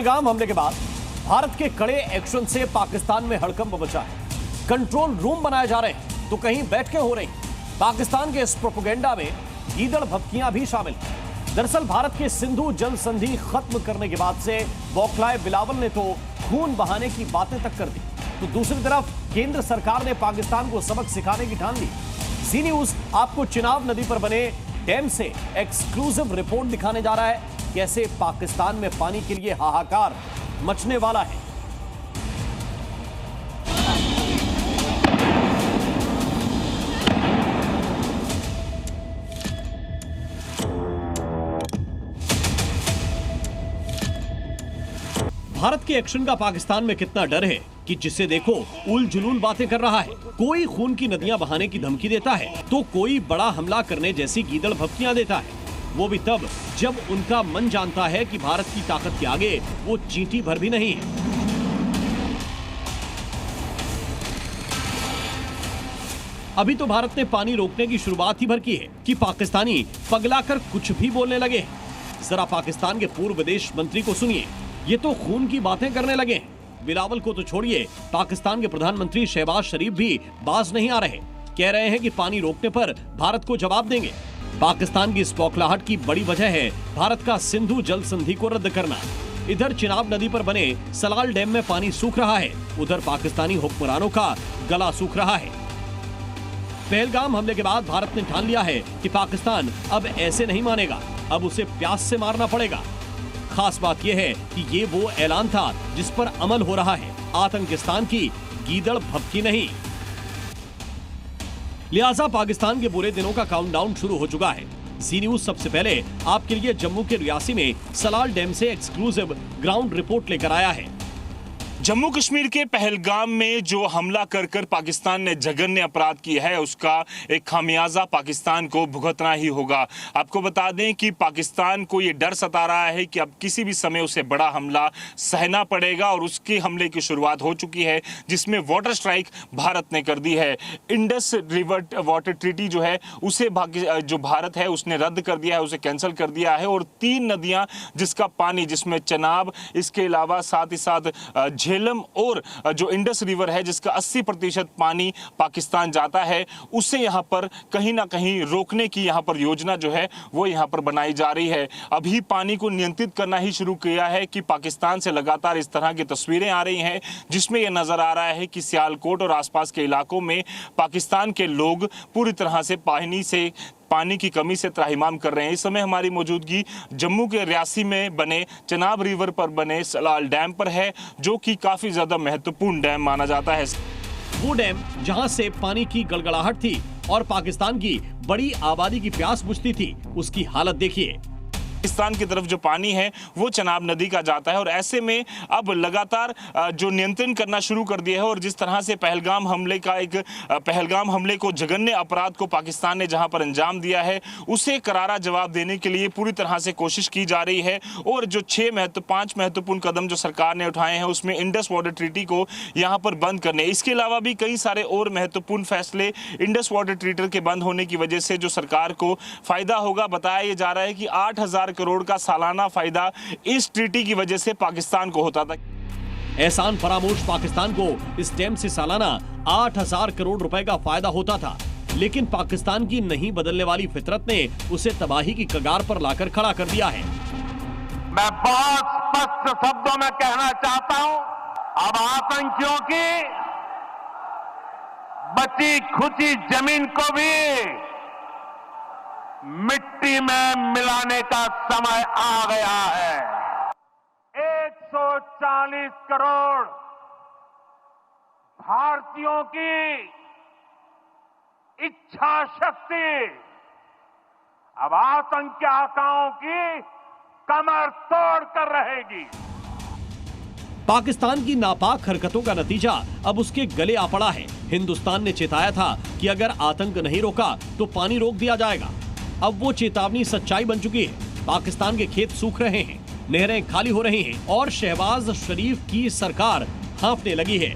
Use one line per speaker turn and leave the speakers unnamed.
पहलगाम हमले के बाद भारत के कड़े एक्शन से पाकिस्तान में हड़कंप मचा है। कंट्रोल रूम बनाए जा रहे हैं तो कहीं बैठकें हो रही। पाकिस्तान के इस प्रोपेगेंडा में गीदड़ भभकियां भी शामिल हैं। दरअसल भारत के सिंधु जल संधि खत्म करने के बाद से बौखलाए बिलावल ने तो खून बहाने की बातें तक कर दी, तो दूसरी तरफ केंद्र सरकार ने पाकिस्तान को सबक सिखाने की ठान ली। जी न्यूज आपको चिनाब नदी पर बने डैम से एक्सक्लूसिव रिपोर्ट दिखाने जा रहा है। कैसे पाकिस्तान में पानी के लिए हाहाकार मचने वाला है। भारत के एक्शन का पाकिस्तान में कितना डर है कि जिसे देखो उल जुलूल बातें कर रहा है। कोई खून की नदियां बहाने की धमकी देता है तो कोई बड़ा हमला करने जैसी गीदड़ भभकियां देता है, वो भी तब जब उनका मन जानता है कि भारत की ताकत के आगे वो चींटी भर भी नहीं है। अभी तो भारत ने पानी रोकने की शुरुआत ही भर की है कि पाकिस्तानी पगलाकर कुछ भी बोलने लगे हैं। जरा पाकिस्तान के पूर्व विदेश मंत्री को सुनिए, ये तो खून की बातें करने लगे हैं। बिलावल को तो छोड़िए, पाकिस्तान के प्रधानमंत्री शहबाज शरीफ भी बाज नहीं आ रहे। कह रहे हैं कि पानी रोकने पर भारत को जवाब देंगे। पाकिस्तान की इस बौखलाहट की बड़ी वजह है भारत का सिंधु जल संधि को रद्द करना। इधर चिनाब नदी पर बने सलाल डैम में पानी सूख रहा है, उधर पाकिस्तानी हुक्मरानों का गला सूख रहा है। पहलगाम हमले के बाद भारत ने ठान लिया है कि पाकिस्तान अब ऐसे नहीं मानेगा, अब उसे प्यास से मारना पड़ेगा। खास बात यह है कि ये वो ऐलान था जिस पर अमल हो रहा है, आतंकिस्तान की गीदड़ भभकी नहीं। लिहाजा पाकिस्तान के बुरे दिनों का काउंटडाउन शुरू हो चुका है। जी न्यूज सबसे पहले आपके लिए जम्मू के रियासी में सलाल डैम से एक्सक्लूसिव ग्राउंड रिपोर्ट लेकर आया है।
जम्मू कश्मीर के पहलगाम में जो हमला कर कर पाकिस्तान ने जघन्य अपराध किया है, उसका एक खामियाजा पाकिस्तान को भुगतना ही होगा। आपको बता दें कि पाकिस्तान को ये डर सता रहा है कि अब किसी भी समय उसे बड़ा हमला सहना पड़ेगा और उसके हमले की शुरुआत हो चुकी है, जिसमें वाटर स्ट्राइक भारत ने कर दी है। इंडस रिवर वाटर ट्रीटी जो है उसे जो भारत है उसने रद्द कर दिया है, उसे कैंसिल कर दिया है। और 3 नदियां जिसका पानी, जिसमें चनाब, इसके अलावा साथ ही साथ झेलम और जो इंडस रिवर है जिसका 80% पानी पाकिस्तान जाता है, उसे यहां पर कहीं ना कहीं रोकने की यहां पर योजना जो है वो यहां पर बनाई जा रही है। अभी पानी को नियंत्रित करना ही शुरू किया है कि पाकिस्तान से लगातार इस तरह की तस्वीरें आ रही हैं जिसमें यह नजर आ रहा है कि सियालकोट और आसपास के इलाकों में पाकिस्तान के लोग पूरी तरह से पानी की कमी से त्राहिमाम कर रहे हैं। इस समय हमारी मौजूदगी जम्मू के रियासी में बने चनाब रिवर पर बने सलाल डैम पर है, जो कि काफी ज्यादा महत्वपूर्ण डैम माना जाता है।
वो डैम जहां से पानी की गड़गड़ाहट थी और पाकिस्तान की बड़ी आबादी की प्यास बुझती थी, उसकी हालत देखिए।
पाकिस्तान की तरफ जो पानी है वो चनाब नदी का जाता है और ऐसे में अब लगातार जो नियंत्रण करना शुरू कर दिया है। और जिस तरह से पहलगाम हमले को जघन्य अपराध को पाकिस्तान ने जहां पर अंजाम दिया है, उसे करारा जवाब देने के लिए पूरी तरह से कोशिश की जा रही है। और जो 5 महत्वपूर्ण कदम जो सरकार ने उठाए हैं, उसमें इंडस वाटर ट्रीटी को यहाँ पर बंद करने, इसके अलावा भी कई सारे और महत्वपूर्ण फैसले इंडस वाटर ट्रीटी के बंद होने की वजह से जो सरकार को फायदा होगा। बताया जा रहा है कि 8,000 करोड़ का सालाना फायदा इस ट्रीटी की वजह से पाकिस्तान को होता था।
एहसान फरामोश पाकिस्तान को इस डैम से सालाना 8,000 करोड़ रुपए का फायदा होता था, लेकिन पाकिस्तान की नहीं बदलने वाली फितरत ने उसे तबाही की कगार पर लाकर खड़ा कर दिया है।
मैं बहुत स्पष्ट शब्दों में कहना चाहता हूं, अब आतंकियों की बची खुची जमीन को भी मिट्टी में मिलाने का समय आ गया है। 140 करोड़ भारतीयों की इच्छा शक्ति अब आतंकी आकाओं की कमर तोड़ कर रहेगी।
पाकिस्तान की नापाक हरकतों का नतीजा अब उसके गले आ पड़ा है। हिंदुस्तान ने चेताया था कि अगर आतंक नहीं रोका तो पानी रोक दिया जाएगा। अब वो चेतावनी सच्चाई बन चुकी है। पाकिस्तान के खेत सूख रहे हैं, नहरें खाली हो रही हैं और शहबाज शरीफ की सरकार हाँफने लगी है।